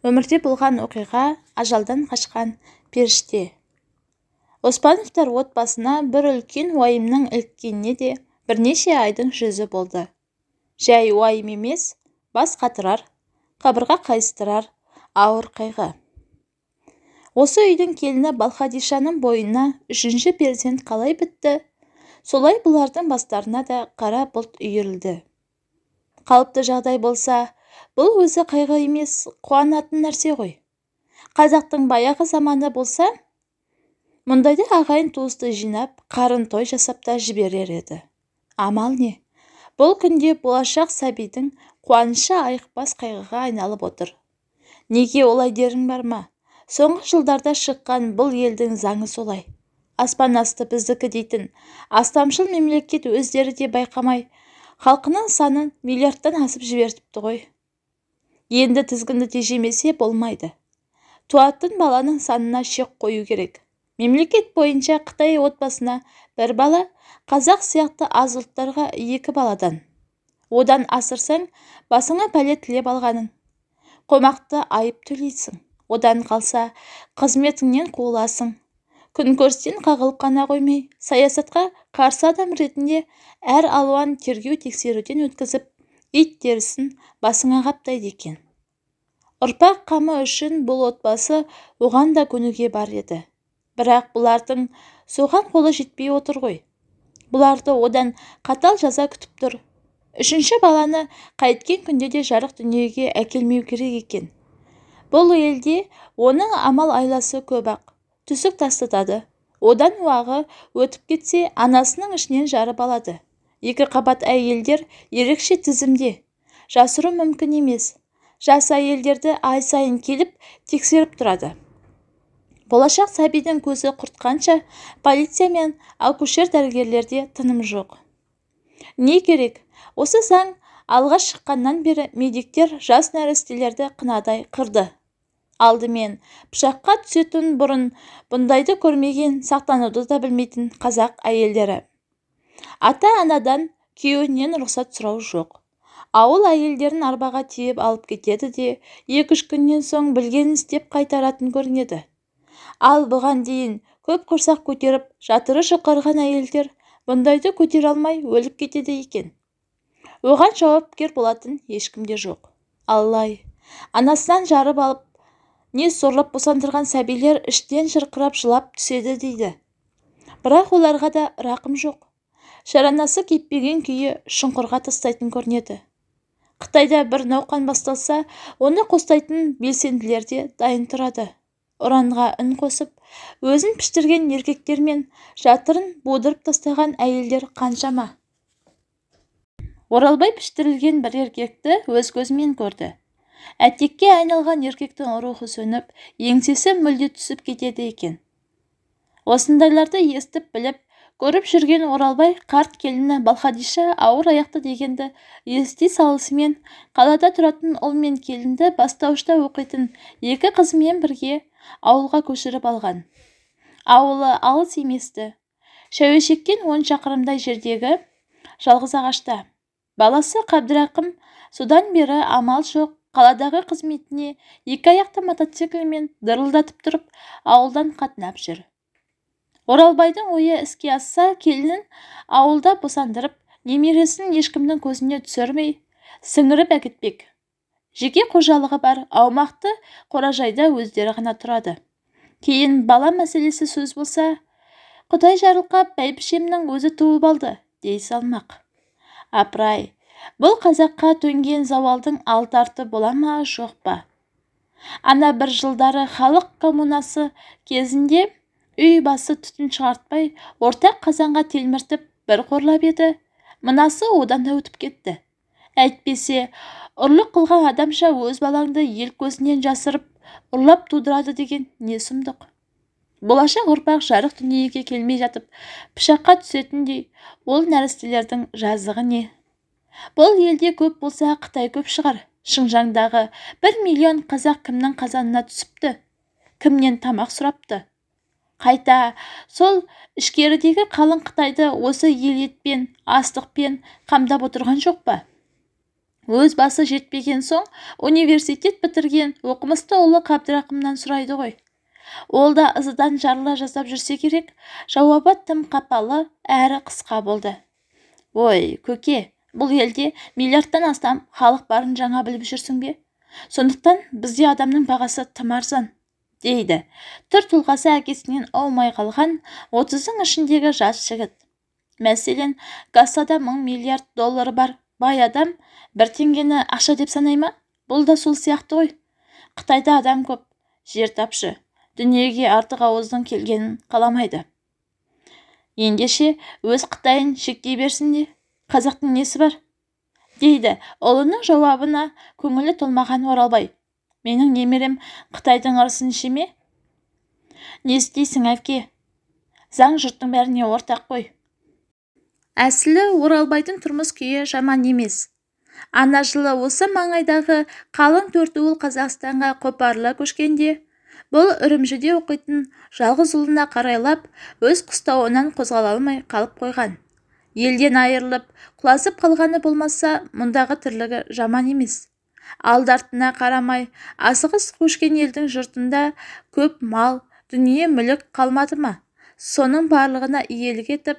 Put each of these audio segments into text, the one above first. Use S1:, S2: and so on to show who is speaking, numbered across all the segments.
S1: Өмірде болған оқиға ажалдан қашқан періште. Оспановтар отбасына бір үлкен уайымның іліккеніне де бірнеше айдың жүзі болды. Жай уайым емес, бас қатырар, қабырға қайыстырар, ауыр қайғы. Осы үйдің келіні Балқадишаның бойына үшінші перзент қалай бітті, солай бұлардың бастарына да қара бұлт үйірілді. Қалыпты жағдай болса, бұл өзі қайғы емес, қуанатын нәрсе ғой. Қазақтың баяғы заманы болса, мұндайда ағайын туысты жинап, қарын той жасап та жіберер еді. Амал не? Бұл күнде болашақ сәбидің қуанышы айықпас қайғыға айналып отыр. Неге олай дерің бар ма? Соңғы жылдарда шыққан бұл елдің заңы солай. Аспан асты біздікі дейтін астамшыл мемлекет өздері де байқамай, халқының санын миллиардтан асып жібертіпті ғой. Енді тізгінді тежемесе болмайды. Туатын баланың санына шек қою керек. Мемлекет бойынша Қытай отбасына бір бала, қазақ сияқты аз ұлттарға 2 баладан. Одан асырсаң, басыңа пәле тілеп алғаның. Қомақты айып төлейсің. Одан қалса, қызметіңнен қуыласың. Күнкөрістен қағылып қана қоймай, саясатқа қарсы адам ретінде әр алуан тергеу тексеруден өткізіп, ит терісін басыңа қаптайды екен. Ұрпақ қамы үшін бұл отбасы оған да көнуге бар еді. Бірақ бұлардың соған қолы жетпей отыр ғой. Бұларды одан қатал жаза күтіп тұр. 3-ші баланы қайткен күнде де жарық дүниеге әкелмеу керек екен. Бұл елде оның амал айласы көп-ақ. Түсік тастатады. Одан уағы өтіп кетсе, анасының ішінен жарып алады. 2 қабат әйелдер ерекше тізімде. Жасыру мүмкін емес. Жас әйелдерді ай сайын келіп тексеріп тұрады. Болашақ сәбидің көзі құртқанша полиция мен акушер дәрігерлерде тыным жоқ. Не керек? Осы заң алға шыққаннан бері медиктер жас нәрестелерді қынадай қырды. Алдымен пышаққа түсетін бұрын бұндайды көрмеген, сақтануды да білмейтін қазақ әйелдері. Ата-анадан күйеуінен рұқсат сұрау жоқ. Ауыл әйелдерін арбаға тиеп алып кетеді де, 2-3 күннен соң білгенін істеп қайтаратын көрінеді. Ал бұған дейін көп құрсақ көтеріп, жатыры жұқарған әйелдер бұндайды көтере алмай өліп кетеді екен. Оған жауапкер болатын ешкімде жоқ. Аллай, анасынан жарып алып, не сорлап босандырған сәбилер іштен шырқырап жылап түседі дейді. Бірақ оларға да рақым жоқ. Шаранасы кеппеген күйі шұңқырға тастайтын көрінеді. Қытайда бір науқан басталса, оны қостайтын белсенділер де дайын тұрады. Ұранға үн қосып, өзін піштірген еркектер мен жатырын будырып тастаған әйелдер қаншама. Оралбай піштірілген бір еркекті өз көзімен көрді. Әтекке айналған еркектің рухы сөніп, еңсесі мүлде түсіп кетеді екен. Осындайларды естіп біліп, көріп жүрген Оралбай қарт келіні Балқадиша ауыр аяқты дегенді ести салысымен, қалада тұратын ұл мен келінді бастауышта оқитын 2 қызымен бірге ауылға көшіріп алған. Ауылы алыс еместі. Шәуешектен 10 шақырымдай жердегі жалғыз ағашта. Баласы Қабдырақым содан бері амал жоқ, қаладағы қызметіне 2 аяқты мотоциклмен дырылдатып тұрып, ауылдан қатынап жүр. Оралбайдың ойы іске асса, келінін ауылда босандырып, немересін ешкімнің көзіне түсірмей, сіңіріп әкетпек. Жеке қожалығы бар аумақты қоражайда өздері ғана тұрады. Кейін бала мәселесі сөз болса, Құдай жарылқап бәйбішемнің өзі туып алды, дей салмақ. Апырай, бұл қазаққа төнген зауалдың алты-арты бола ма, жоқ па? Ана бір жылдары халық коммунасы кезінде үй басы түтін шығартпай, ортақ қазанға телміртіп бір қорлап еді. Мынасы одан да өтіп кетті. Әйтпесе, ұрлық қылған адамша өз балаңды ел көзінен жасырып, ұрлап тудырады деген не сұмдық. Болашақ ұрпақ жарық дүниеге келмей жатып, пышаққа түсетіндей, ол нәрестелердің жазығы не? Бұл елде көп болса Қытай көп шығар. Шыңжаңдағы 1 миллион қазақ кімнің қазанына түсіпті? Кімнен тамақ сұрапты? Қайта, сол ішкерідегі қалың Қытайды осы ел етпен, астықпен қамдап отырған жоқ па? Өз басы жетпеген соң университет бітірген оқымысты ұлы Қабдырақымнан сұрайды ғой. Ол да ызадан жарыла жасап жүрсе керек. Жауабы тым қапалы әрі қысқа болды. Ой, көке, бұл елде миллиардтан астам халық барын жаңа біліп жүрсің бе? Сондықтан бізде адамның бағасы тым арзан, дейді түр тұлғасы әкесінен аумай қалған 30-ың ішіндегі жас жігіт. Мәселен, кассада 1000 миллиард доллары бар бай адам 1 теңгені ақша деп санай ма? Бұл да сол сияқты ғой. Қытайда адам көп, жер тапшы, дүниеге артық ауыздың келгенін қаламайды. Ендеше өз Қытайын шектей берсін де, қазақтың несі бар? Дейді ұлының жауабына көңілі толмаған Оралбай. Менің немерем Қытайдың ырысын іше ме? Не істейсің, әке? Заң жұрттың бәріне ортақ қой. Әсілі Оралбайдың тұрмыс күйі жаман емес. Ана жылы осы маңайдағы қалың төртуыл Қазақстанға қопарыла көшкенде, бұл Үрімжіде оқитын жалғыз ұлына қарайлап, өз қыстауынан қозғала алмай қалып қойған. Елден айырылып, құлазып қалғаны болмаса, мұндағы тірлігі жаман емес. Алды-артына қарамай, асығыс көшкен елдің жұртында көп мал, дүние мүлік қалмады ма? Соның барлығына иелік етіп,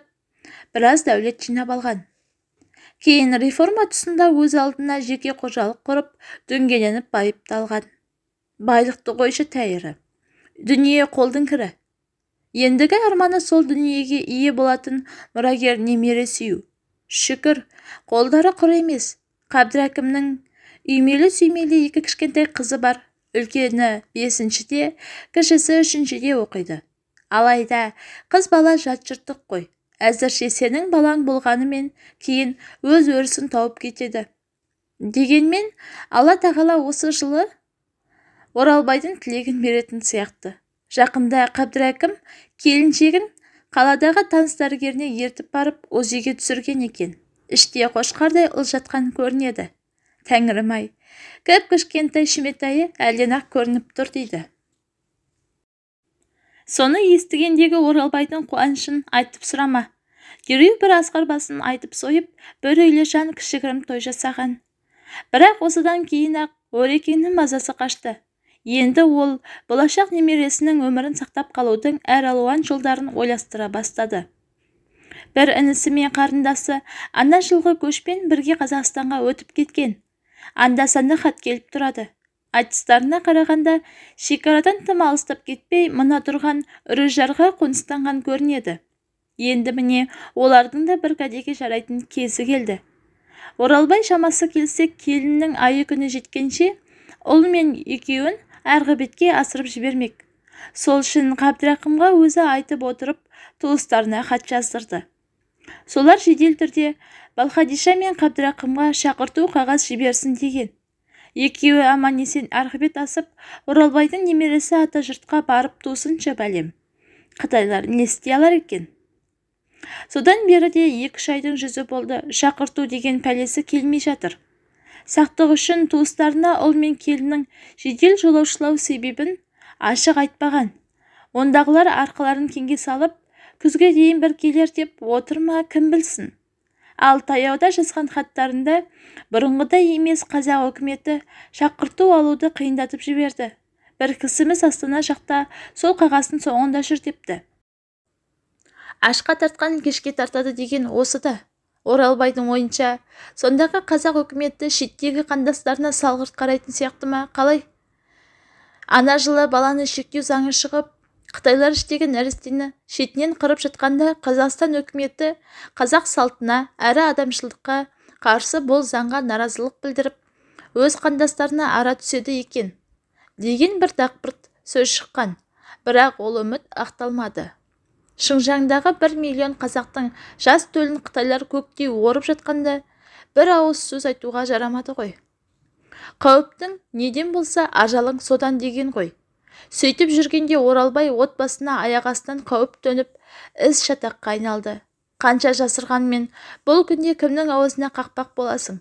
S1: біраз дәулет жинап алған. Кейін реформа тұсында өз алдына жеке қожалық құрып, дөңгеленіп байыпталған. Байлықты қойшы тәйірі. Дүние қолдың кірі. Ендігі арманы сол дүниеге ие болатын мұрагер немере сүю. Шүкір, қолдары құр емес. Қабдырәкімнің үймелі-сүймелі 2 кішкентай қызы бар. Үлкені 5-шіде, кішісі 3-шіде оқиды. Алайда қыз бала жат жұрттық қой. Әзірше сенің балаң болғанымен кейін өз өрісін тауып кетеді. Дегенмен Алла тағала осы жылы Оралбайдың тілегін беретін сияқты. Жақында Қабдырәкім келіншегін қаладағы таныс дәрігеріне ертіп барып ОЗИ-ге түсірген екен. Іште қошқардай ұл жатқан көрінеді. Тәңірім-ай, кіп-кішкентай шүметайы әлден-ақ көрініп тұр дейді. Соны естігендегі Оралбайдың қуанышын айтып сұрама. Дереу бір асқар басын айтып сойып, бір үйлі жан кішігірім той жасаған. Бірақ осыдан кейін-ақ Орекеңнің мазасы қашты. Енді ол болашақ немересінің өмірін сақтап қалудың әр алуан жолдарын ойластыра бастады. Бір інісі мен қарындасы ана жылғы көшпен бірге Қазақстанға өтіп кеткен. Анда-санда хат келіп тұрады. Айтыстарына қарағанда шекарадан тым алыстап кетпей, мына тұрған Үржарға қоныстанған көрінеді. Енді міне олардың да бір кәдеге жарайтын кезі келді. Оралбай шамасы келсе, келіннің айы күні жеткенше ұл мен екеуін арғы бетке асырып жібермек. Сол үшін Қабдырақымға өзі айтып отырып, туыстарына хат жаздырды. Солар жедел түрде Балхадиша мен Қабдырақымға шақырту қағаз жіберсін деген. Екеуі аман-есен арғы бет асып, Оралбайдың немересі ата жұртқа барып туысынша бәлем. Қытайлар не істей алар екен? Содан бері де 2-3 айдың жүзі болды, шақырту деген пәлесі келмей жатыр. Сақтық үшін туыстарына ұл мен келіннің жедел жолаушылау себебін ашық айтпаған. Ондағылар арқаларын кеңге салып, күзге дейін бір келер деп отыр ма, кім білсін. Ал таяуда жазған хаттарында бұрынғыдай емес қазақ үкіметі шақырту алуды қиындатып жіберді. Бір кісіміз Астана жақта сол қағаздың соңында жүр депті. Ашқа тартқан кешке тартады деген осы да. Оралбайдың ойынша, сондағы қазақ үкіметі шеттегі қандастарына салғырт қарайтын сияқты ма, қалай? Ана жылы баланы шектеу заңы шығып, Қытайлар іштегі нәрестені шетінен қырып жатқанда, Қазақстан үкіметі қазақ салтына әрі адамшылдыққа қарсы бұл заңға наразылық білдіріп, өз қандастарына ара түседі екен деген бір дақпырт сөз шыққан. Бірақ ол үміт ақталмады. Шыңжаңдағы 1 миллион қазақтың жас төлін Қытайлар көктей орып жатқанда, бір ауыз сөз айтуға жарамады ғой. Қауіптің неден болса ажалың содан деген ғой. Сөйтіп жүргенде Оралбай отбасына аяқ астынан қауіп төніп, іс шатаққа айналды. Қанша жасырғанмен бұл күнде кімнің аузына қақпақ боласың?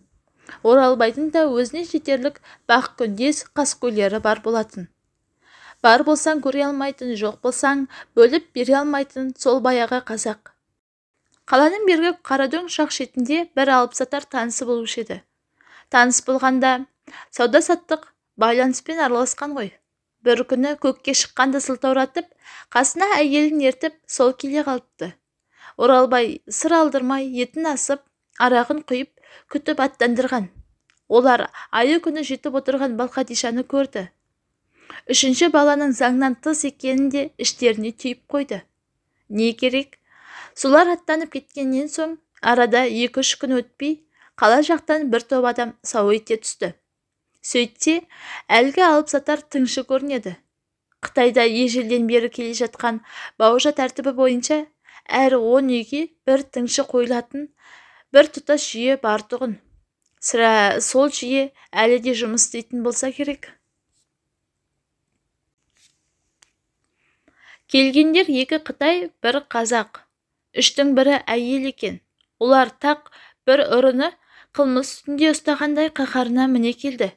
S1: Оралбайдың да өзіне жетерлік бақ күндес қаскөйлері бар болатын. Бар болсаң көре алмайтын, жоқ болсаң бөліп бере алмайтын сол баяғы қазақ. Қаланың бергі Қарадөң шақ шетінде бір алыпсатар танысы болушы еді. Таныс болғанда сауда-саттық байланыспен араласқан ғой. Бір күні көкке шыққанды сылтауратып, қасына әйелін ертіп, сол келе қалыпты. Оралбай сыр алдырмай етін асып, арағын құйып, күтіп аттандырған. Олар айы күні жетіп отырған Балқадишаны көрді. Үшінші баланың заңнан тыс екенін де іштеріне түйіп қойды. Не керек? Солар аттанып кеткеннен соң, арада 2-3 күн өтпей, қала жақтан бір топ адам сау ете түсті. Сөйтсе, әлгі алып сатар тыңшы көрінеді. Қытайда ежелден бері келе жатқан бауыржа тәртібі бойынша, әр 10 үйге бір тыңшы қойылатын бір тұтас жүйе бар тұғын. Сірә сол жүйе әлі де жұмыс істейтін болса керек. Келгендер 2 Қытай, 1 қазақ. 3-тің бірі әйел екен. Олар тақ бір ұрыны қылмыс үстінде ұстағандай қаһарына міне келді.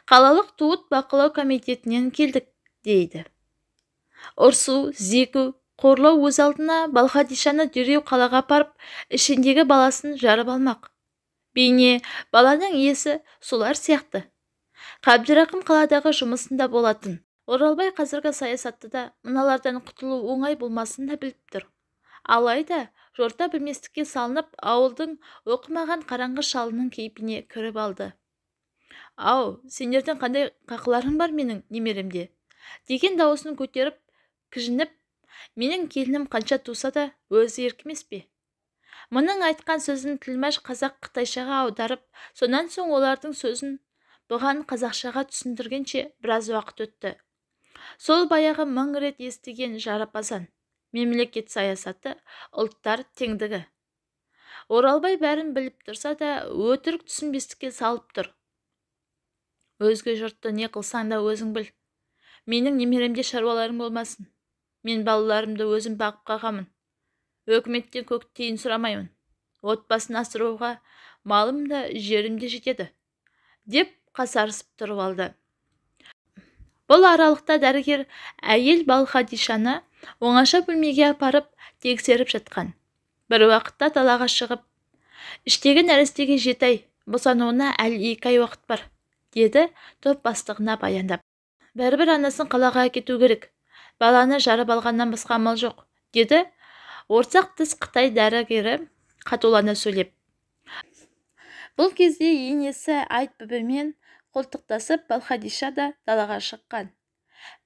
S1: Қалалық туыт бақылау комитетінен келдік, дейді. Ұрсу, зеку, қорлау өз алдына Балқадишаны дереу қалаға апарып, ішіндегі баласын жарып алмақ. Бейне баланың иесі солар сияқты. Қабдырақым қаладағы жұмысында болатын. Оралбай қазіргі саясатты да мыналардан құтылу оңай болмасын да біліп тұр. Алайда жорта білместікке салынып, ауылдың оқымаған қараңғы шалының кейпіне кіріп алды. Ау, сендердің қандай қақыларың бар менің немеремде? Деген дауысын көтеріп, кіжініп, менің келінім қанша туса да өзі еркемес пе? Мұның айтқан сөзін тілмәш қазақ қытайшаға аударып, сонан соң олардың сөзін бұған қазақшаға түсіндіргенше біраз уақыт өтті. Сол баяғы 1000 рет естіген жарапазан, мемлекет саясаты, ұлттар теңдігі. Оралбай бәрін біліп тұрса да, өтірік түсінбестікке салып тұр. Өзге жұртты не қылсаң да өзің біл. Менің немеремде шаруаларым болмасын. Мен балаларымды өзім бағып қағамын. Өкіметтен көк тиын сұрамаймын. Отбасын асыруға малым да жерім де жетеді, деп қасарысып тұрып алды. Бұл аралықта дәрігер әйел Балқадишаны оңаша бөлмеге апарып тексеріп жатқан. Бір уақытта далаға шығып, іштегі нәрестеге 7 ай, босануына әлі 2 ай уақыт бар, деді топ бастығына баяндап. Бәрібір анасын қалаға кету керек. Баланы жарып алғаннан басқа амал жоқ, деді орсақ тіс Қытай дәрігері қатулана сөйлеп. Бұл кезде енесі Айтбүбімен қолтықтасып, Балқадиша да далаға шыққан.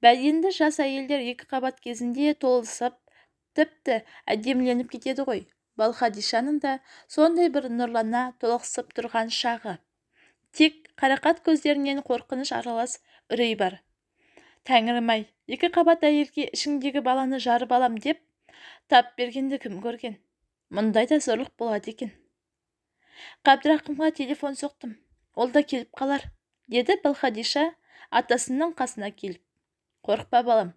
S1: Бәденді жас әйелдер 2 қабат кезінде толысып, тіпті әдемленіп кетеді ғой. Балқадишаның да сондай бір нұрлана толықсып тұрған шағы. Тек қарақат көздерінен қорқыныш аралас үрей бар. Тәңірім-ай, 2 қабат әйелге ішіңдегі баланы жарып алам деп, тап бергенді кім көрген? Мұндай да зорлық болады екен. Қабдырақымға телефон соқтым. Ол да келіп қалар, деді Балқадиша атасының қасына келіп. Қорықпа балам,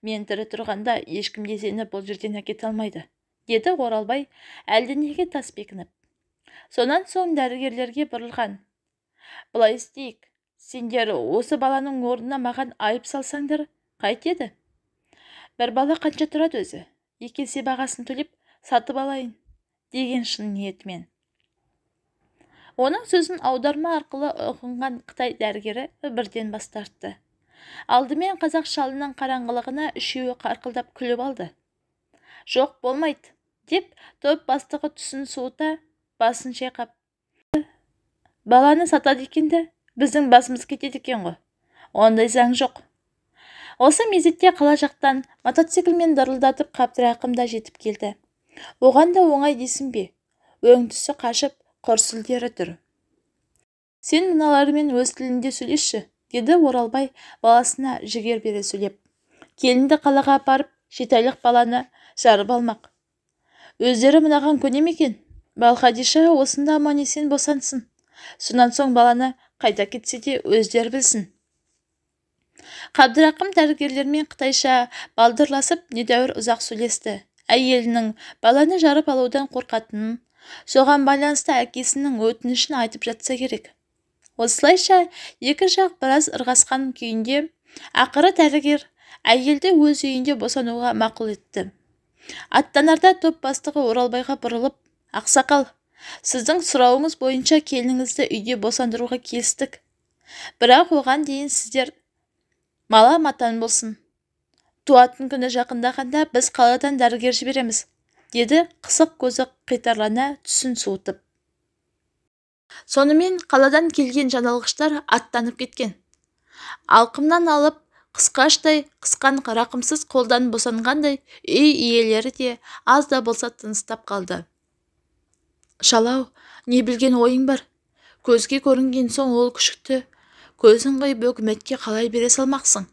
S1: мен тірі тұрғанда ешкімде сені бұл жерден әкете алмайды, деді Оралбай әлденеге тас бекініп. Сонан соң дәрігерлерге бұрылған. Бұлай істейік, сендер осы баланың орнына маған айып салсаңдар, қайтеді? Бір бала қанша тұрады өзі? 2 есе бағасын төлеп сатып алайын, деген шын ниетімен. Оның сөзін аударма арқылы ұғынған Қытай дәрігері бірден бас тартты. Алдымен қазақ шалының қараңғылығына үшеуі қарқылдап күліп алды. Жоқ, болмайды, деп топ бастығы түсін суыта, басын шайқап. Баланы сатады екенді, біздің басымыз кетеді екен ғой. Ондай заң жоқ. Осы мезетте қала жақтан мотоциклмен дырылдатып Қабдырақым да жетіп келді. Оған да оңай дейсің бе? Өңтісі қашып, құрсылдері тұр. Сен мыналарымен өз тілінде сөйлесші, деді Оралбай баласына жігер бере сөйлеп. Келінді қалаға апарып, 7 айлық баланы жарып алмақ. Өздері мынаған көне ме екен? Балқадиша осында аман-есен босансын. Сонан соң баланы қайда кетсе де өздері білсін. Қабдырақым дәрігерлермен қытайша балдырласып недәуір ұзақ сөйлесті. Әйелінің баланы жарып алудан қорқатынын, соған байланысты әкесінің өтінішін айтып жатса керек. Осылайша 2 жақ біраз ырғасқан күйінде, ақыры дәрігер әйелді өз үйінде босануға мақұл етті. Аттанарда топ бастығы Оралбайға бұрылып, ақсақал, Сіздің сұрауыңыз бойынша келініңізді үйде босандыруға келістік. Бірақ оған дейін сіздер мала матан болсын. Туатын күні жақындағанда біз қаладан дәрігер жібереміз, деді қысық көзі қитарлана түсін суытып. Сонымен қаладан келген жаналғыштар аттанып кеткен. Алқымнан алып қысқаштай қысқан рақымсыз қолдан босанғандай үй иелері де аз да болса тыныстап қалды. Шалау, не білген ойың бар? Көзге көрінген соң ол күшікті көзін қойып өкіметке қалай бере салмақсың?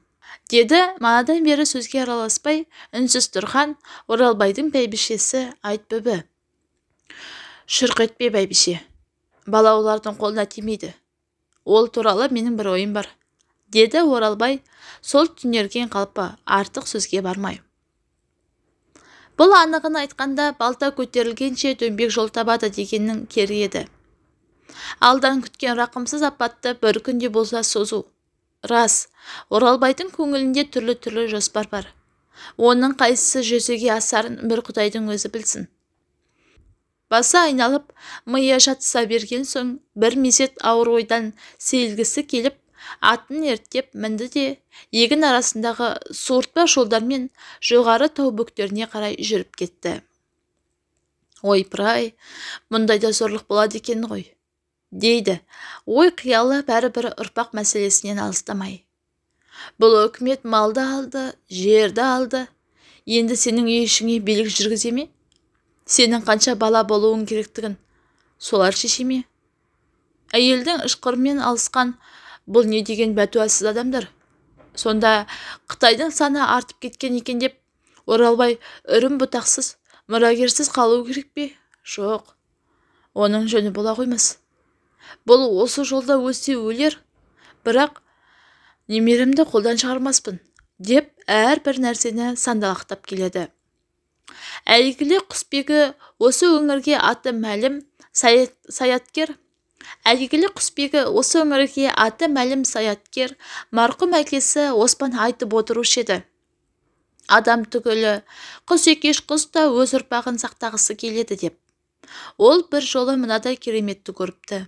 S1: Деді манадан бері сөзге араласпай үнсіз тұрған Оралбайдың бәйбішесі Айтбөбі. Шұрқ етпе бәйбіше, бала олардың қолына тимейді. Ол туралы менің бір ойым бар, деді Оралбай сол түнерген қалпы артық сөзге бармай. Бұл анығын айтқанда балта көтерілгенше дөңбек жол табады дегеннің кері еді. Алдан күткен рақымсыз апатты бір күнде болса созу. Рас, Оралбайдың көңілінде түрлі жоспар бар. Оның қайсысы жүзеге асарын бір Құдайдың өзі білсін. Басы айналып, миы жатса берген соң бір мезет ауыр ойдан сейілгісі келіп, атын ерттеп мінді де егін арасындағы суыртпа жолдармен жоғары тау бөктеріне қарай жүріп кетті. Ойпыр-ай, мұндайда зорлық болады екен ғой, дейді ой қиялы бәрібір ұрпақ мәселесінен алыстамай. Бұл өкімет малды алды, жерді алды, енді сенің үй ішіңе билік жүргізе ме? Сенің қанша бала болуың керектігін солар шеше ме? Әйелдің ышқырымен алысқан бұл не деген бәтуасыз адамдар? Сонда Қытайдың саны артып кеткен екен деп Оралбай үрім бұтақсыз, мұрагерсіз қалу керек пе? Жоқ, оның жөні бола қоймас. Бұл осы жолда өсте өлер, бірақ немеремді қолдан шығармаспын, деп әрбір нәрсені сандалақтап келеді. Әйгілі құсбегі осы өңірге аты мәлім саяткер, марқұм әкесі Оспан айтып отырушы еді. Адам түгілі, құс екеш құс та өз ұрпағын сақтағысы келеді деп. Ол бір жолы мынадай кереметті көріпті.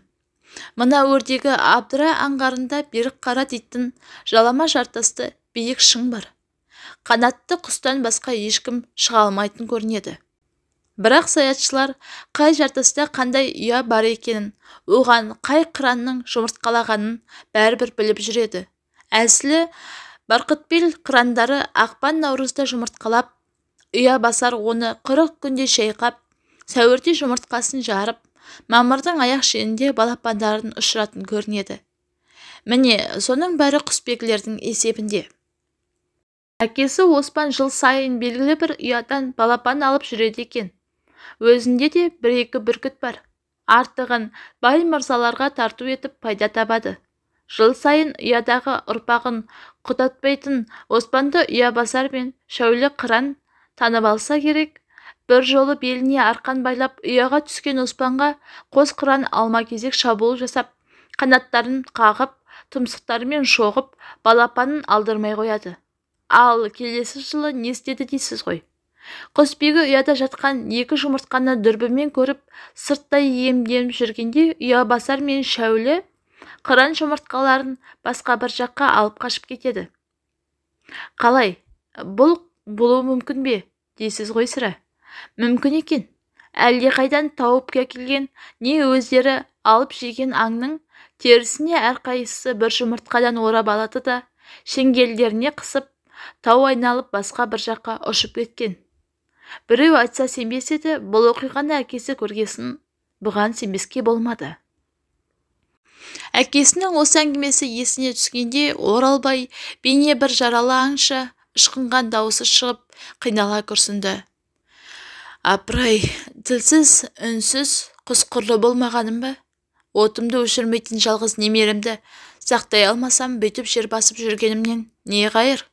S1: Мына өрдегі Абдыра аңғарында берік қара дейтін жалама жартасты биік шың бар. Қанатты құстан басқа ешкім шыға алмайтын көрінеді. Бірақ саятшылар қай жартаста қандай ұя бар екенін, оған қай қыранның жұмыртқалағанын бәрібір біліп жүреді. Әсілі барқытбел қырандары ақпан-наурызда жұмыртқалап, ұя басар оны 40 күнде шайқап, сәуірде жұмыртқасын жарып, мамырдың аяқ шенінде балапандарын ұшыратын көрінеді. Міне, соның бәрі құсбегілердің есебінде. Әкесі Оспан жыл сайын белгілі бір ұядан балапан алып жүреді екен. Өзінде де бір-екі бүркіт бар. Артығын бай мырзаларға тарту етіп пайда табады. Жыл сайын ұядағы ұрпағын құтатпайтын Оспанды ұя басар мен шәулі қыран танып алса керек. Бір жолы беліне арқан байлап ұяға түскен Оспанға қос қыран алма-кезек шабуыл жасап, қанаттарын қағып, тұмсықтарымен шоғып, балапанын алдырмай қояды. Ал келесі жылы не істеді дейсіз ғой? Құсбегі ұяда жатқан 2 жұмыртқаны дүрбімен көріп, сырттай иемденіп жүргенде ұя басар мен шәулі қыран жұмыртқаларын басқа бір жаққа алып қашып кетеді. Қалай? Бұл болуы мүмкін бе? Дейсіз ғой сірә. Мүмкін екен. Әлде қайдан тауып келген, не өздері алып жеген аңның терісіне әрқайсысы бір жұмыртқадан орап алады да, шеңгелдеріне қысып, тау айналып басқа бір жаққа ұшып кеткен. Біреу айтса сенбес еді, бұл оқиғаны әкесі көргесін, бұған сенбеске болмады. Әкесінің осы әңгімесі есіне түскенде Оралбай бейне бір жаралы аңшы, ышқынған дауысы шығып, қинала күрсінді. Апырай, тілсіз, үнсіз, құсқырлы болмағаным ба? Отымды өшірмейтін жалғыз немеремді сақтай алмасам, бүйтіп жер басып жүргенімнен не қайыр?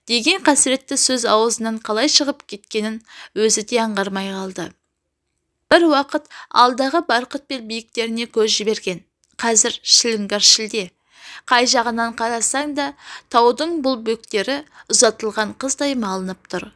S1: Деген қасіретті сөз аузынан қалай шығып кеткенін өзі де аңғармай қалды. Бір уақыт алдағы Барқытбел биіктеріне көз жіберген. Қазір шіліңгір шілде. Қай жағынан қарасаң да таудың бұл бөктері ұзатылған қыздай малынып тұр.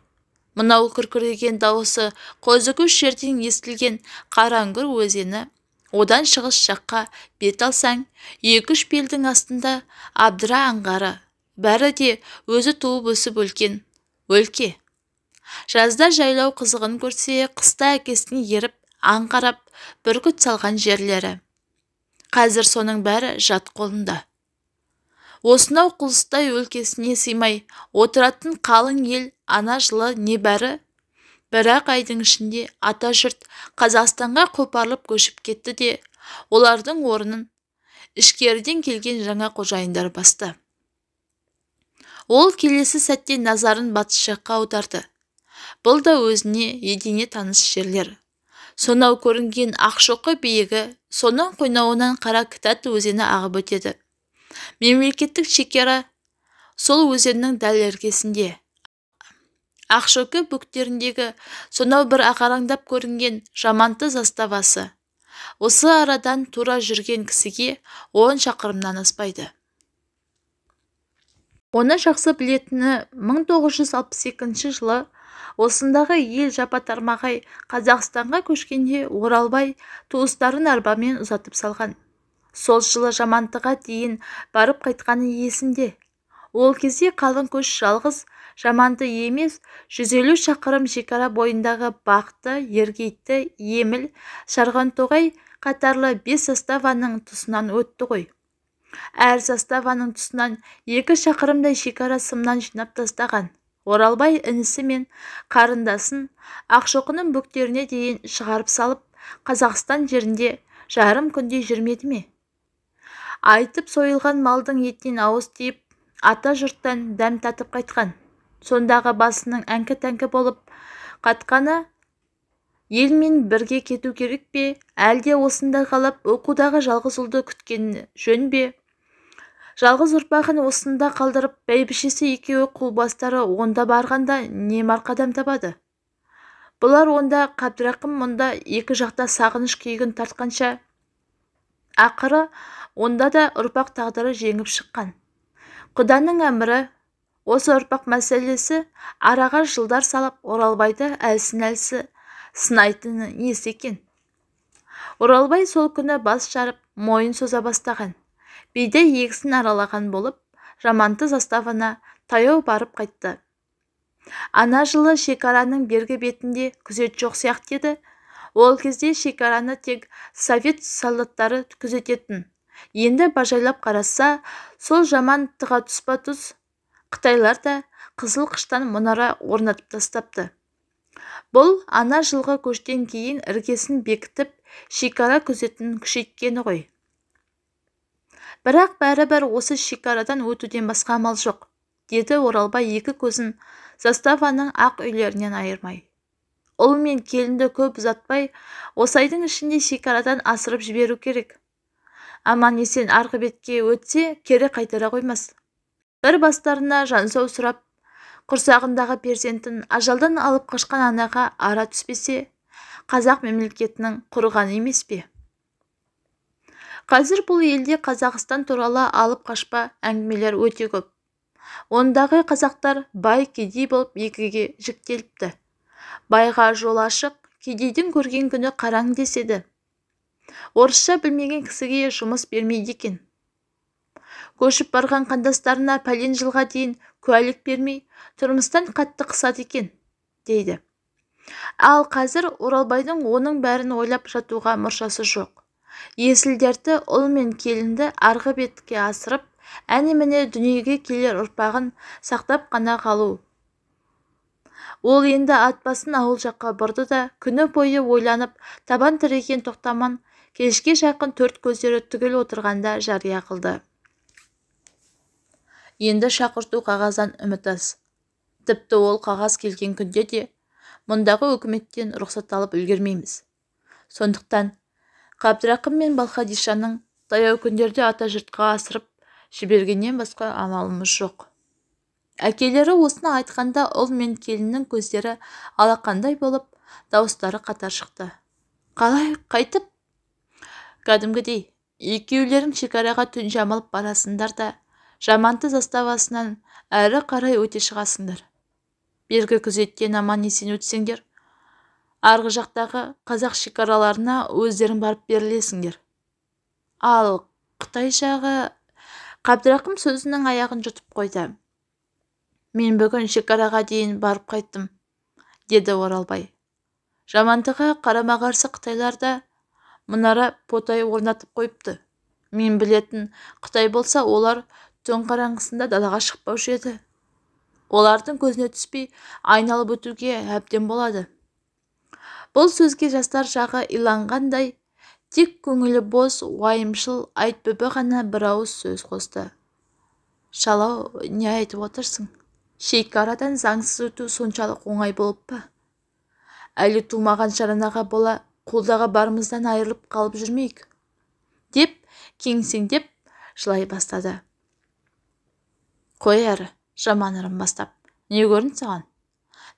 S1: Мынау күркіреген дауысы қозыкөш жерден естілген Қараңғыр өзені. Одан шығыс жаққа бет алсаң, 2-3 белдің астында Абдыра аңғары. Бәрі де өзі туып өсіп өлкен өлке. Жазда жайлау қызығын көрсе, қыста әкесіне еріп, аң қарап, бүркіт салған жерлері. Қазір соның бәрі жат қолында. Осынау құлыстай өлкесіне сыймай отыратын қалың ел ана жылы небәрі бір-ақ айдың ішінде ата жұрт Қазақстанға қопарылып көшіп кетті де, олардың орнын ішкеріден келген жаңа қожайындар басты. Ол келесі сәтте назарын батыс жаққа аударды. Бұл да өзіне едене таныс жерлер. Сонау көрінген Ақшоқы биігі, соның қойнауынан Қара Кітат өзені ағып өтеді. Мемлекеттік шекара сол өзеннің дәл іргесінде. Ақшоқы бөктеріндегі сонау бір ағараңдап көрінген Жаманты заставасы. Осы арадан тура жүрген кісіге 10 шақырымнан аспайды. Оны жақсы білетіні 1962 жылы осындағы ел жапа-тармағай Қазақстанға көшкенде Оралбай туыстарын арбамен ұзатып салған. Сол жылы Жамантыға дейін барып қайтқаны есінде. Ол кезде қалың көш жалғыз Жаманты емес, 150 шақырым шекара бойындағы Бақты, Ергейті, Еміл, Шарғантоғай қатарлы 5 заставаның тұсынан өтті ғой. Әр заставаның тұсынан 2 шақырымдай шекара сымнан жинап тастаған. Оралбай інісі мен қарындасын Ақшоқының бөктеріне дейін шығарып салып, Қазақстан жерінде жарым күнде жүрмеді ме? Айтып сойылған малдың етінен ауыз тиіп, ата жұрттан дәм татып қайтқан. Сондағы басының әңкі-тәңкі болып қатқаны, елмен бірге кету керек пе, әлде осында қалап оқудағы жалғыз ұлды күткені жөн бе? Жалғыз ұрпағын осында қалдырып, бәйбішесі екеуі қолбастары онда барғанда не марқадам табады? Бұлар онда, Қабдырақым мұнда екі жақта сағыныш күйігін тартқанша, ақыры онда да ұрпақ тағдыры жеңіп шыққан. Құданың әмірі, осы ұрпақ мәселесі араға жылдар салып, Оралбайды әлсін-әлсі сынайтыны несі екен? Оралбай сол күні бас жарып, мойын соза бастаған. Биде егісін аралаған болып, Жаманты заставына таяу барып қайтты. Ана жылы шекараның бергі бетінде күзет жоқ сияқты еді. Ол кезде шекараны тек совет солдаттары күзететін. Енді бажайлап қараса, сол Жамантыға тұспа-тұс Қытайлар да қызыл қыштан мұнара орнатып тастапты. Бұл ана жылғы көштен кейін іргесін бекітіп, шекара күзетін күшейткені ғой. Бірақ бәрібір осы шекарадан өтуден басқа амал жоқ, деді Оралбай екі көзін заставаның ақ үйлерінен айырмай. Ұл мен келінді көп ұзатпай, осы айдың ішінде шекарадан асырып жіберу керек. Аман есен арғы бетке өтсе, кері қайтара қоймас. Бір бастарына жансау сұрап, құрсағындағы перзентін ажалдан алып қашқан анаға ара түспесе, қазақ мемлекетінің құрғаны емес пе? Қазір бұл елде Қазақстан туралы алып қашпа әңгімелер өте көп. Ондағы қазақтар бай кедей болып екіге жіктеліпті. Байға жол ашық, кедейдің көрген күні қараң деседі. Орысша білмеген кісіге жұмыс бермейді екен. Көшіп барған қандастарына пәлен жылға дейін куәлік бермей, тұрмыстан қатты қысады екен, дейді. Ал қазір Оралбайдың оның бәрін ойлап жатуға мұршасы жоқ. Есілдерді, ұл мен келінді арғы бетке асырып, әне-міне дүниеге келер ұрпағын сақтап қана қалу. Ол енді атбасын ауыл жаққа бұрды да, күні бойы ойланып, табан тіреген тоқтаман, кешке жақын төрт көздері түгел отырғанда жария қылды. Енді шақырту қағаздан үміт аз. Тіпті ол қағаз келген күнде де, мұндағы өкіметтен рұқсат алып үлгермейміз. Сондықтан, Қабдырақым мен Балқадишаның таяу күндерде ата жұртқа асырып жібергеннен басқа амалымыз жоқ. Әкелері осыны айтқанда ұл мен келіннің көздері алақандай болып, дауыстары қатар шықты. Қалай қайтып? Кәдімгідей, екеулерің шекараға түн жамылып барасыңдар да, Жаманты заставасынан әрі қарай өте шығасыңдар. Бергі күзеттен аман-есен өтсеңдер, арғы жақтағы қазақ шекараларына өздерің барып берілесіңдер. Ал Қытай жағы... Қабдырақым сөзінің аяғын жұтып қойды. Мен бүгін шекараға дейін барып қайттым, деді Оралбай. Жамантыға қарама-қарсы Қытайларда мұнара потай орнатып қойыпты. Мен білетін Қытай болса, олар түн қараңғысында далаға шықпаушы еді. Олардың көзіне түспей айналып өтуге әбден болады. Бұл сөзге жастар жағы иланғандай, тек көңілі бос, уайымшыл Айтбүбі ғана бір ауыз сөз қосты. Шалау, не айтып отырсың? Шекарадан заңсыз өту соншалық оңай болып па? Әлі тумаған шаранаға бола қолдағы барымыздан айырылып қалып жүрмейік, деп кеңсеңдеп жылай бастады. Қой әрі, жаман ырым бастап, не көрін саған?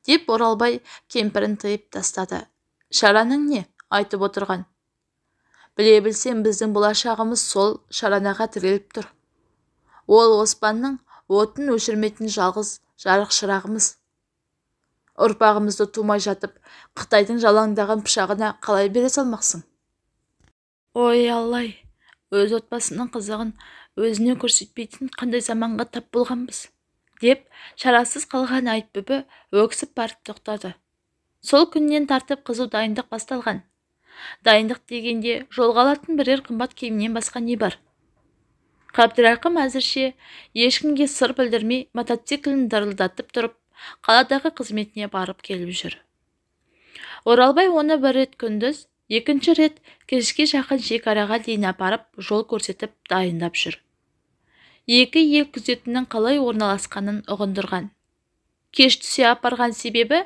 S1: Деп Оралбай кемпірін тыйып тастады. Шараның не? Айтып отырған. Біле білсем, біздің болашағымыз сол шаранаға тіреліп тұр. Ол Оспанның отын өшірмейтін жалғыз жарық шырағымыз. Ұрпағымызды тумай жатып, Қытайдың жалаңдаған пышағына қалай бере салмақсың? Ой Аллай, өз отбасының қызығын өзіне көрсетпейтін қандай заманға тап болғанбыз, деп шарасыз қалған Айтбүбі өксіп барып тоқтады. Сол күннен тартып қызу дайындық басталған. Дайындық дегенде жолға алатын бірер қымбат киімнен басқа не бар? Қабдырақым әзірше ешкімге сыр білдірмей мотоциклін дырылдатып тұрып, қаладағы қызметіне барып келіп жүр. Оралбай оны бір рет күндіз, екінші рет кешке жақын шекараға дейін апарып, жол көрсетіп дайындап жүр. Екі ел күзетінің қалай орналасқанын ұғындырған. Кеш түсе апарған себебі,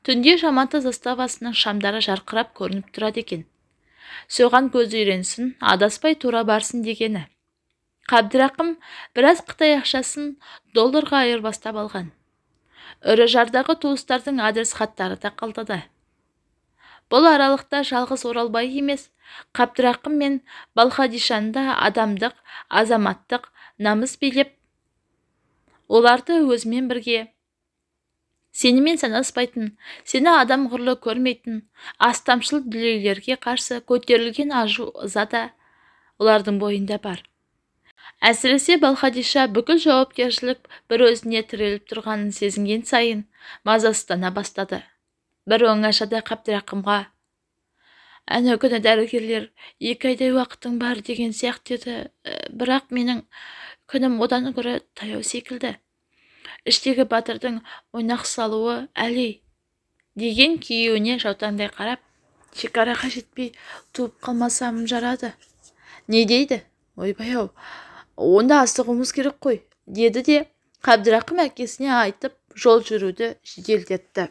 S1: түнде Жаманты заставасының шамдары жарқырап көрініп тұрады екен. Соған көз үйренсін, адаспай тура барсын дегені. Қабдырақым біраз Қытай ақшасын долларға айырбастап алған. Үрі жардағы туыстардың адрес хаттары да қалтада. Бұл аралықта жалғыз Оралбай емес, Қабдырақым мен Балқадишанда адамдық, азаматтық, намыс билеп, оларды өзімен бірге сенімен санаспайтын, сені адам ғұрлы көрмейтін, астамшыл дүлейлерге қарсы көтерілген ажу-ыза да олардың бойында бар. Әсіресе Балқадиша бүкіл жауапкершілік бір өзіне тіреліп тұрғанын сезінген сайын мазасыздана бастады. Бір оңашада Қабдырақымға: «Әні күні дәрігерлер 2 айдай уақытың бар деген сияқты еді, бірақ менің күнім одан гөрі таяу секілді. Іштегі батырдың ойнақ салуы әлей», деген күйеуіне жаутаңдай қарап, «Шекараға жетпей туып қалмасам жарады». «Не дейді? Ойбай-ау, онда асығуымыз керек қой», деді де Қабдырақым әкесіне айтып жол жүруді жеделдетті.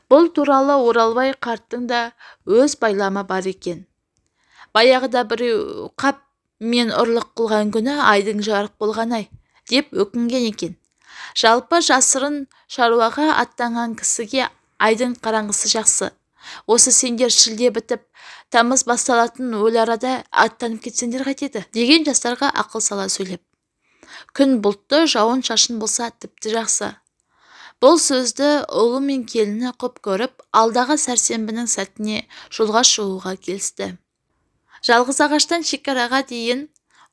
S1: Бұл туралы Оралбай қарттың да өз байламы бар екен. Баяғыда біреу қап, мен ұрлық қылған күні айдың жарық болған-ай, деп өкінген екен. Жалпы жасырын шаруаға аттанған кісіге айдың қараңғысы жақсы. Осы сендер шілде бітіп, тамыз басталатын өл арада аттанып кетсеңдер қайтеді, деген жастарға ақыл сала сөйлеп. Күн бұлтты, жауын шашын болса тіпті жақсы. Бұл сөзді ұлы мен келіні құп көріп, алдағы сәрсенбінің сәтіне жолға шығуға келісті. Жалғыз ағаштан шекараға дейін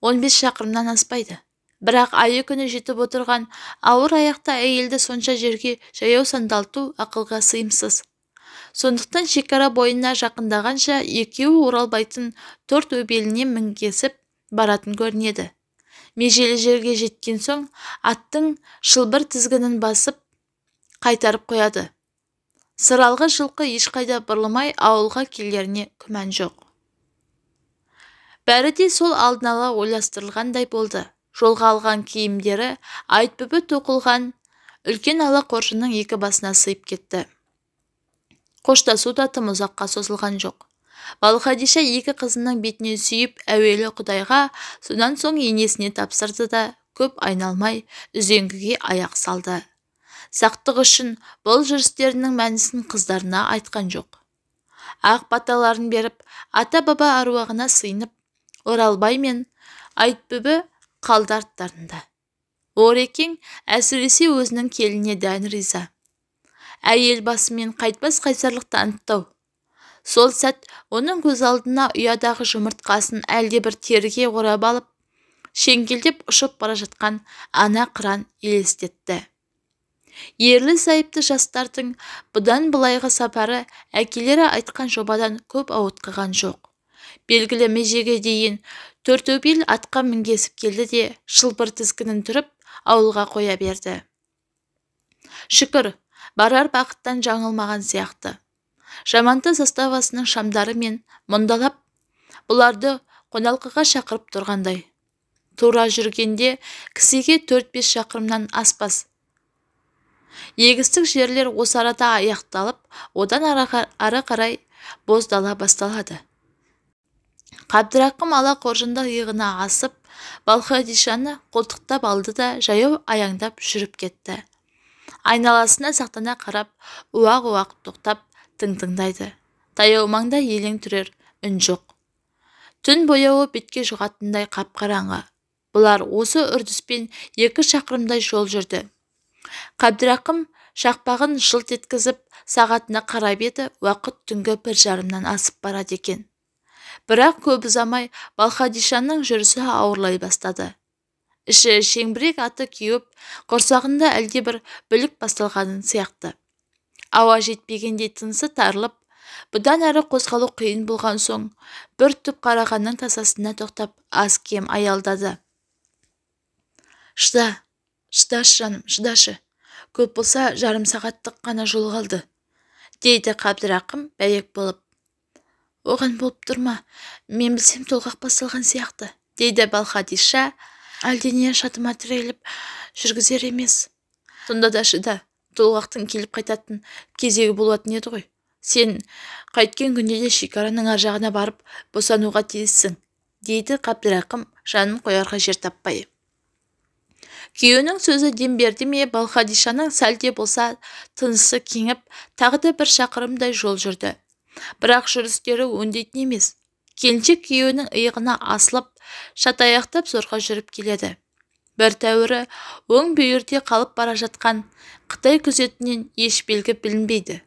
S1: 15 шақырымнан аспайды. Бірақ айы күні жетіп отырған ауыр аяқты әйелді сонша жерге жаяу сандалту ақылға сыйымсыз. Сондықтан шекара бойына жақындағанша екеуі Оралбайтын торт өбеліне мінгесіп баратын көрінеді. Межелі жерге жеткен соң аттың шылбыр тізгінін басып қайтарып қояды. Сыралғы жылқы ешқайда бұрылмай ауылға келеріне күмән жоқ. Бәрі де сол алдын ала ойластырылғандай болды. Жолға алған киімдері Айтбүбі тоқылған үлкен ала қоржынның екі басына сыйып кетті. Қоштасу да тым ұзаққа созылған жоқ. Балқадиша екі қызының бетіне сүйіп әуелі Құдайға, содан соң енесіне тапсырды да көп айналмай үзеңгіге аяқ салды. Сақтық үшін бұл жүрістерінің мәнісін қыздарына айтқан жоқ. Ақ баталарын беріп, ата-баба аруағына сыйынып, Оралбай мен Айтбүбі қалды арттарында. Орекең әсіресе өзінің келіне дән риза. әйел басымен қайтпас қайсарлық танытты. Сол сәт оның көз алдына ұядағы жұмыртқасын әлдебір теріге орап алып, шеңгелдеп ұшып бара жатқан ана қыран елестетті. Ерлі-зайыпты жастардың бұдан былайғы сапары әкелері айтқан жобадан көп ауытқыған жоқ. Белгілі межеге дейін төртөбел атқа мінгесіп келді де шылбыр тізгінін түріп ауылға қоя берді. Шүкір, барар бақыттан жаңылмаған сияқты. Жаманты заставасының шамдары мен мұндалап, бұларды қоналқыға шақырып тұрғандай. Тура жүргенде кісіге 4-5 шақырымнан аспас. Егістік жерлер осы арада аяқталып, одан ары қарай боздала басталады. Қабдырақым ала қоржынды иығына асып, Балқадишаны қолтықтап алды да жаяу аяңдап жүріп кетті. Айналасына сақтана қарап, уақ-уақ тоқтап тыңдайды. Таяу маңда елең түрер үн жоқ. Түн бояуы бетке жұғатындай қап-қараңғы. Бұлар осы үрдіспен 2 шақырымдай жол жүрді. Қабдырақым шақпағын жылт еткізіп сағатына қарап еді, уақыт түнгі 1:30-нан асып барады екен. Бірақ көп ұзамай Балқадишаның жүрісі ауырлай бастады. Іші шеңбірек аты кеуіп, құрсағында әлдебір бүлік басталғанын сияқты. Ауа жетпегендей тынысы тарылып, бұдан әрі қозғалу қиын болған соң, бір түп қарағанның тасасына тоқтап аз кем аялдады. Шыдашы жаным, шыдашы. Көп болса жарым сағаттық қана жол қалды, дейді Қабдырақым бәйек болып. Оған болып тұрма, мен білсем толғақ басталған сияқты, дейді Балқадиша, әлдене шатыма тіреліп жүргізер емес. Сонда да шыда, толғақтың келіп қайтатын кезегі болатын еді ғой. Сен қайткен күнде де шекараның ар жағына барып босануға тиіссің, дейді Қабдырақым жанын қоярға жер таппай. Күйеуінің сөзі дем берді ме, Балқадишаның сәлде болса тынысы кеңіп, тағы да 1 шақырымдай жол жүрді. Бірақ жүрістері өндейтін емес. Келіншек күйеуінің иығына асылып, шатаяқтап зорға жүріп келеді. Бір тәуірі оң бүйірде қалып бара жатқан Қытай күзетінен еш белгі білінбейді.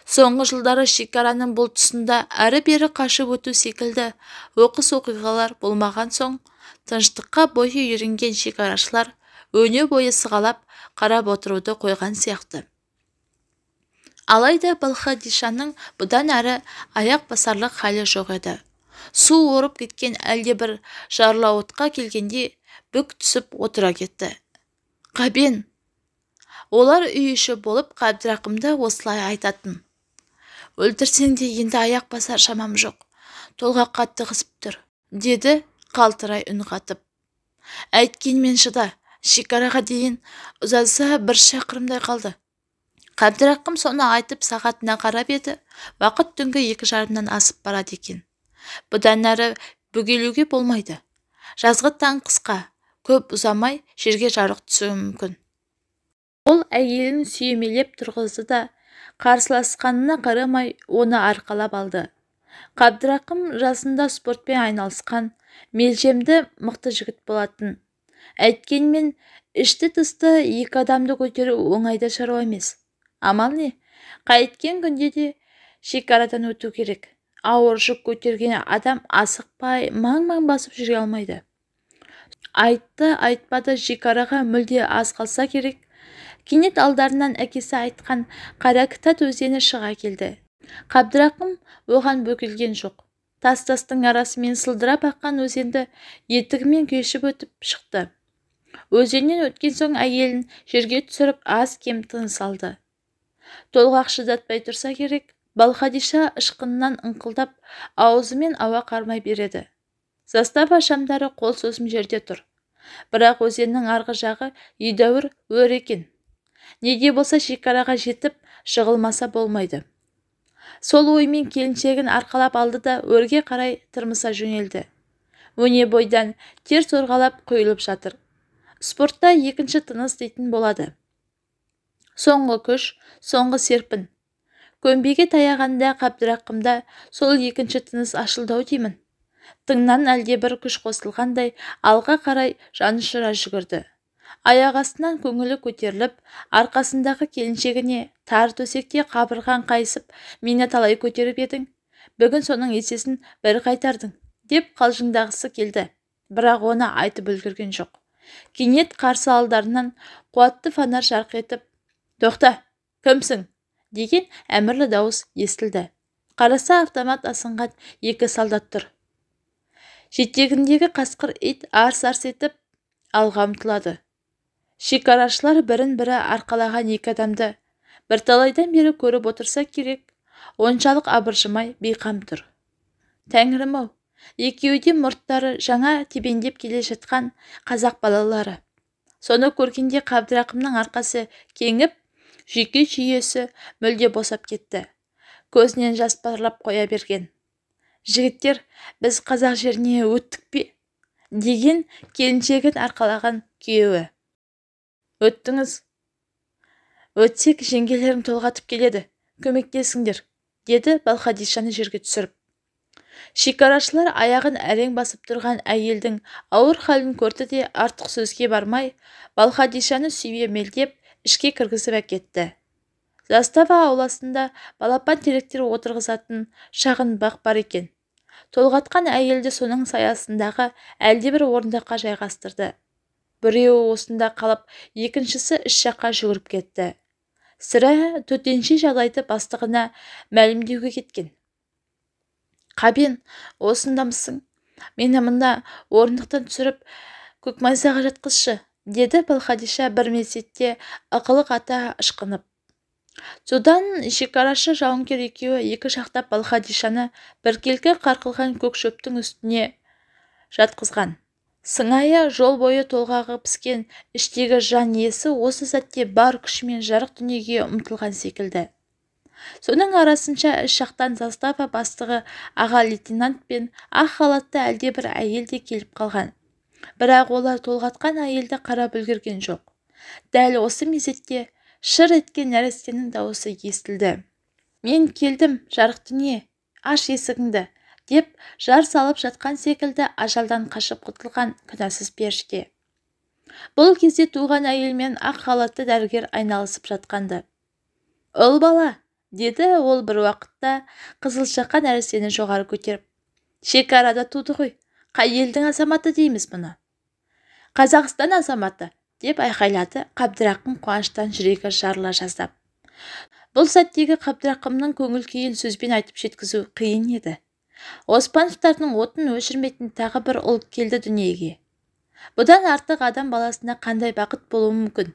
S1: Соңғы жылдары шекараның бұл тұсында әрі-бері қашып өту секілді оқыс оқиғалар болмаған соң, тыныштыққа бойы үйренген шекарашылар өне бойы сығалап қарап отыруды қойған сияқты. Алайда Балқадишаның бұдан әрі аяқ басарлық халі жоқ еді. Су орып кеткен әлдебір жарлауытқа келгенде бүк түсіп отыра кетті. Қабен! Олар үй іші болып Қабдырақымды осылай айтатын. Өлтірсең де енді аяқ басар шамам жоқ. Толғақ қатты қысып тұр, деді қалтырай үн қатып. Әйткенмен шыда, шекараға дейін ұзаса 1 шақырымдай қалды. Қабдырақым соны айтып сағатына қарап еді, уақыт түнгі 2:30-нан асып барады екен. Бұдан әрі бөгелуге болмайды. Жазғы таң қысқа, көп ұзамай жерге жарық түсуі мүмкін. Ол әйелін сүйемелеп тұрғызды да, қарсыласқанына қарамай оны арқалап алды. Қабдырақым жасында спортпен айналысқан, мелжемді мықты жігіт болатын. Әйткенмен ішті тысты 2 адамды көтеру оңайда шаруа емес. Амал не? Қайткен күнде де шекарадан өту керек. Ауыр жүк көтерген адам асықпай, маң-маң басып жүре алмайды. Айтты, айтпады, шекараға мүлде аз қалса керек. Кенет алдарынан әкесі айтқан қара кітат өзені шыға келді. Қабдырақым оған бөгелген жоқ. Тас-тастың арасымен сылдырап аққан өзенді етігімен кешіп өтіп шықты. Өзеннен өткен соң әйелін жерге түсіріп аз кем тыныс алды. Толғақ шыдатпай тұрса керек, Балқадиша ышқынынан ыңқылдап, аузымен ауа қармай береді. Застава шамдары қол созым жерде тұр. Бірақ өзеннің арғы жағы едәуір өр екен. Неге болса шекараға жетіп, жығылмаса болмайды. Сол оймен келіншегін арқалап алды да өрге қарай тырмыса жөнелді. Өне бойдан тер сорғалап құйылып жатыр. Спортта 2-ші тыныс дейтін болады. Соңғы күш, соңғы серпін. Көмбеге таяғанда Қабдырақымда сол 2-ші тыныс ашылдау деймін. Тыңнан әлде бір күш қосылғандай алға қарай жанұшыра жүгірді. Аяқ астынан көңілі көтеріліп, арқасындағы келіншегіне тар төсекте қабырған қайысып, мені талай көтеріп едің, бүгін соның есесін бір қайтардың, деп қалжыңдағысы келді. Бірақ оны айтып үлгерген жоқ. Кенет қарсы алдарынан қуатты фонар жарқ етіп, «Тоқта, кімсің?» деген әмірлі дауыс естілді. Қараса, автомат асынған екі солдат тұр. Жетегіндегі қасқыр ит арс-арс етіп алға ұмтылады. Шекарашылар бірін-бірі арқалаған екі адамды бірталайдан бері көріп отырса керек, оншалық абыржымай бейқам тұр. Тәңірім-ау, екеуі де мұрттары жаңа тебендеп келе жатқан қазақ балалары. Соны көргенде Қабдырақымның арқасы кеңіп, жүйке жүйесі мүлде босап кетті. Көзінен жас парлап қоя берген. «Жігіттер, біз қазақ жеріне өттік пе?» деген келіншегін арқалаған күйеуі. «Өттіңіз. Өтсек жеңгелерің толғатып келеді. Көмектесіңдер», деді Балқадишаны жерге түсіріп. Шекарашылар аяғын әрең басып тұрған әйелдің ауыр халін көрді де артық сөзге бармай, Балқадишаны сүйемелдеп ішке кіргізіп әкетті. Застава ауласында балапан теректер отырғызатын шағын бақ бар екен. Толғатқан әйелді соның саясындағы әлдебір орындыққа жайғастырды. Біреуі осында қалып, екіншісі іш жаққа жүгіріп кетті. Сірә төтенше жағдайды бастығына мәлімдеуге кеткен. «Қабен, осындамысың? Мені мында орындықтан түсіріп, Көкмайсаға жатқызшы», деді Балқадиша бір мезетте ықылық ата ышқынып. Содан шекарашы жауынгер екеуі екі жақтап Балқадишаны біркелкі қарқылған көк шөптің үстіне жатқызған. Сыңайы жол бойы толғағы піскен іштегі жан иесі осы сәтте бар күшімен жарық дүниеге ұмтылған секілді. Соның арасынша іш жақтан застава бастығы аға лейтенант пен ақ халатты әлдебір әйел де келіп қалған. Бірақ олар толғатқан әйелді қарап үлгерген жоқ. Дәл осы мезетте шыр еткен нәрестенің дауысы естілді. «Мен келдім, жарық дүние, аш есігіңді», деп жар салып жатқан секілді ажалдан қашып құтылған күнәсіз періште. Бұл кезде туған әйелмен ақ халатты дәрігер айналысып жатқанды. «Ұл бала», деді ол бір уақытта қызылшақа нәрестені жоғары көтеріп. «Шекарада туды ғой, қай елдің азаматы дейміз мұны?» «Қазақстан азаматы», деп айқайлады Қабдырақым қуаныштан жүрегі жарыла жаздап. Бұл сәттегі Қабдырақымның көңіл күйін сөзбен айтып жеткізу қиын еді. Оспановтардың отын өшірмейтін тағы бір ұл келді дүниеге. Бұдан артық адам баласына қандай бақыт болуы мүмкін?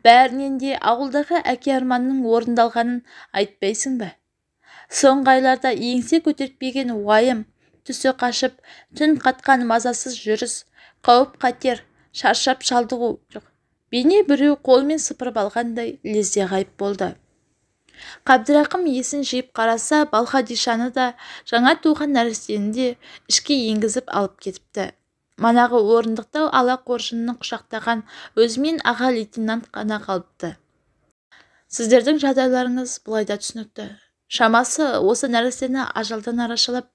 S1: Бәрінен де ауылдағы әке арманның орындалғанын айтпайсың ба? Соңғы айларда еңсе көтертпеген уайым, түсі қашып, түн қатқан мазасыз жүріс, қауіп қатер, шаршап шалдығу жоқ. Бейне біреу қолмен сыпырып алғандай лезде ғайып болды. Қабдырақым есін жиып қараса, Балқадишаны да жаңа туған нәрестені де ішке енгізіп алып кетіпті. Манағы орындықта ала қоржынын құшақтаған өзімен аға лейтенант қана қалыпты. «Сіздердің жағдайларыңыз бұлайда түсінікті. Шамасы осы нәрестені ажалдан арашалап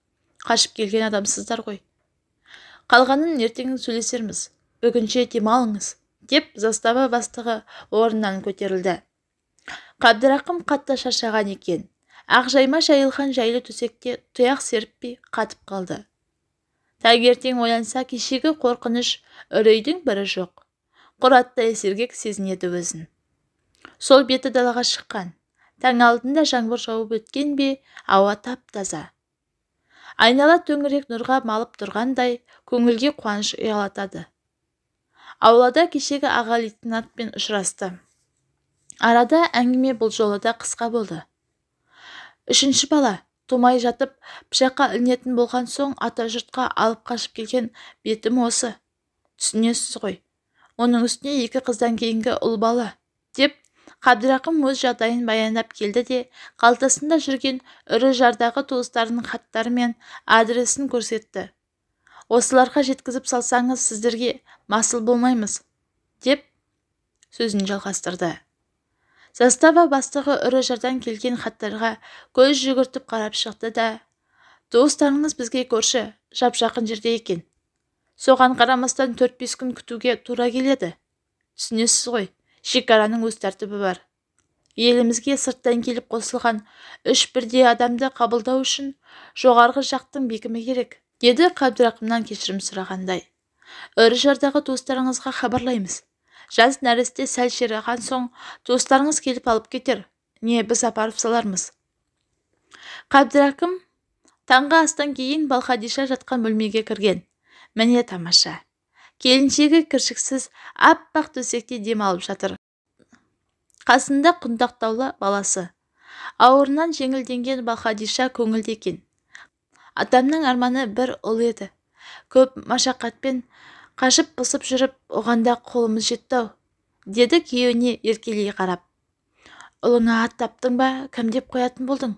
S1: қашып келген адамсыздар ғой. Қалғанын ертең сөйлесерміз. Бүгінше демалыңыз», деп застава бастығы орнынан көтерілді. Қабдырақым қатты шаршаған екен. Ақ жайма жайылған жайлы төсекте тұяқ серіппей қатып қалды. Таңертең ойланса, кешегі қорқыныш үрейдің бірі жоқ. Құраттай сергек сезінеді өзін. Сол беті далаға шыққан. Таң алдында жаңбыр жауып өткен бе, ауа тап-таза. Айнала төңірек нұрға малып тұрғандай, көңілге қуаныш ұялатады. Аулада кешегі аға лейтенантпен ұшырасты. Арада әңгіме бұл жолы да қысқа болды. «Үшінші бала, тумай жатып, пышаққа ілінетін болған соң ата жұртқа алып қашып келген бетім осы. Түсінесіз ғой. Оның үстіне екі қыздан кейінгі ұл бала», деп Қабдырақым өз жағдайын баяндап келді де, қалтасында жүрген үрі жардағы туыстарының хаттары мен адресін көрсетті. «Осыларға жеткізіп салсаңыз, сіздерге масыл болмаймыз», деп сөзін жалғастырды. Застава бастығы үрі жардан келген хаттарға көз жүгіртіп қарап шықты да, «Туыстарыңыз бізге көрші, жап-жақын жерде екен. Соған қарамастан 4-5 күн күтуге тура келеді», Түсінесіз ғой, шекараның өз тәртібі бар. Елімізге сырттан келіп қосылған 3 бірдей адамды қабылдау үшін жоғарғы жақтың бекімі керек, деді Қабдырақымнан кешірім сұрағандай. Үржардағы туыстарыңызға хабарлаймыз. Жас нәресте сәл шираған соң туыстарыңыз келіп алып кетер, не біз апарып салармыз. Қабдырақым таңғы астан кейін Балқадиша жатқан бөлмеге кірген. Міне тамаша. Келіншегі кіршіксіз аппақ төсекте дем алып жатыр. Қасында құндақтаулы баласы. Ауырынан жеңілденген Балқадиша көңілді екен. Атамның арманы бір ұл еді. Көп машақатпен қашып пысып жүріп, оғанда қолымыз жетті-ау, деді күйеуіне еркелей қарап. Ұлыңа ат таптың ба, кім деп қоятын болдың?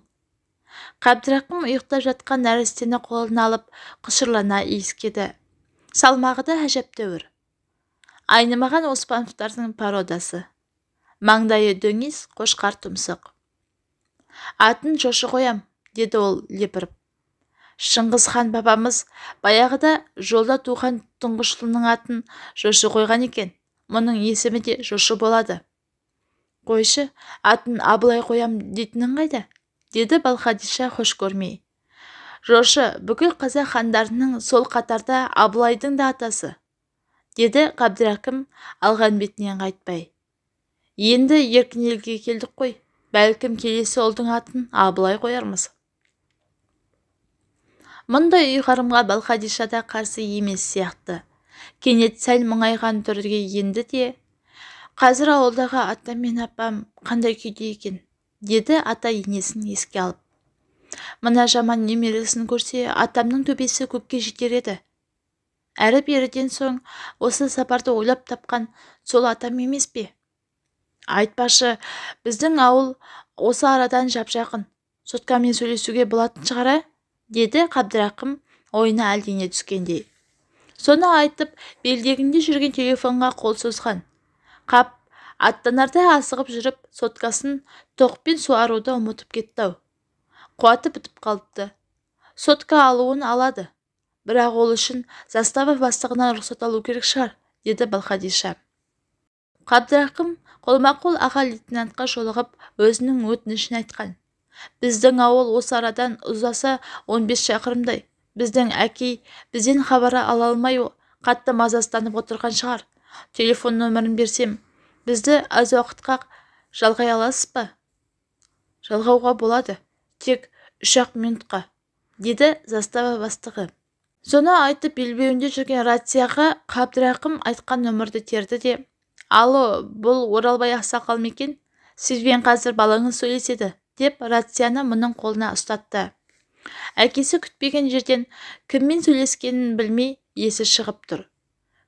S1: Қабдырақым ұйықтап жатқан нәрестені қолына алып құшырлана иіскеді. Салмағы да әжептәуір. Айнымаған Оспановтардың пародасы. Маңдайы дөңес, қошқар тұмсық. Атын Жошы қоям, деді ол лепіріп. Шыңғыс хан бабамыз баяғыда жолда туған тұңғышлының атын Жошы қойған екен. Мұның есімі де Жошы болады. Қойшы, атын Абылай қоям дейтінің қайда? Деді Балқадиша хош көрмей. Жошы бүкіл қазақ хандарының сол қатарда Абылайдың да атасы, деді Қабдырақым алған бетінен қайтпай. Енді еркін елге келдік қой, бәлкім келесі ұлдың атын Абылай қоярмыз. Мұндай ұйғарымға Балқадиша да қарсы емес сияқты. Кенет сәл мұңайған түрге енді де, қазір ауылдағы атам мен апам қандай күйде екен, деді ата енесін еске алып. Мына жаман немересін көрсе, атамның төбесі көкке жетер еді. Әрі беріден соң осы сапарды ойлап тапқан сол атам емес пе? Айтпашы, біздің ауыл осы арадан жап-жақын. Соткамен сөйлесуге болатын шығар, деді Қабдырақым ойына әлдене түскендей. Соны айтып, белдегінде жүрген телефонға қол созған. Қап, аттанарда асығып жүріп, соткасын тоқпен суаруды ұмытып кетті-ау. Қуаты бітіп қалыпты. Сотка алуын алады, бірақ ол үшін застава бастығынан рұқсат алу керек шығар, деді Балқадиша. Қабдырақым қолма-қол аға лейтенантқа жолығып, өзінің өтінішін айтқан. Біздің ауыл осы арадан ұзаса 15 шақырымдай. Біздің әкей бізден хабары ала алмай қатты мазастанып отырған шығар. Телефон нөмірін берсем, бізді аз уақытқа жалғай аласыз ба? Жалғауға болады, тек 3-ақ минутқа, деді застава бастығы. Соны айтып белбеуінде жүрген рацияға Қабдырақым айтқан нөмірді терді де, «Алло, бұл Оралбай ақсақал ма екен? Сізбен қазір балаңыз сөйлеседі», деп рацияны мұның қолына ұстатты. Әкесі күтпеген жерден кіммен сөйлескенін білмей есі шығып тұр.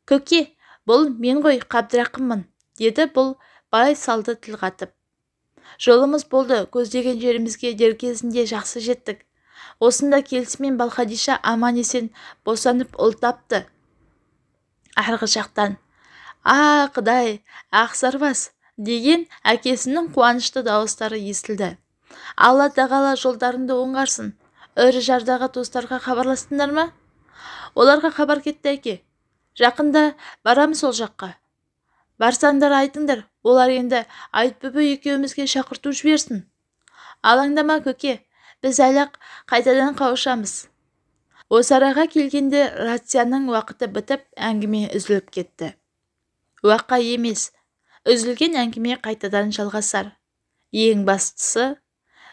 S1: «Көке, бұл мен ғой, Қабдырақыммын», деді бұл бай салды тіл қатып. «Жолымыз болды, көздеген жерімізге дер кезінде жақсы жеттік. Осында келісімен Балқадиша аман-есен босанып ұл тапты». Арғы жақтан, «А, Құдай, ақсарбас», деген әкесінің қуанышты дауыстары естілді. «Алла тағала жолдарыңды оңғарсын. Үржардағы туыстарға хабарластыңдар ма?» «Оларға хабар кетті, әке. Жақында барамыз сол жаққа». «Барсаңдар айтыңдар, олар енді Айтбүбі екеумізге шақырту жіберсін». «Алаңдама, көке, біз әлі қайтадан қауышамыз». Осы араға келгенде рацияның уақыты бітіп, әңгіме үзіліп кетті. Уаққа емес, үзілген әңгіме қайтадан жалғасар. Ең бастысы,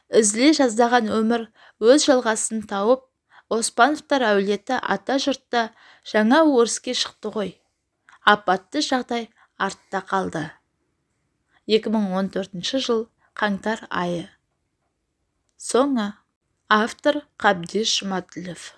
S1: үзіле жаздаған өмір өз жалғасын тауып, Оспановтар әулеті ата жұртта жаңа өріске шықты ғой. Апатты жағдай артта қалды. 2014 жыл қаңтар айы. Соңы. Автор Қабдеш Жұмаділов.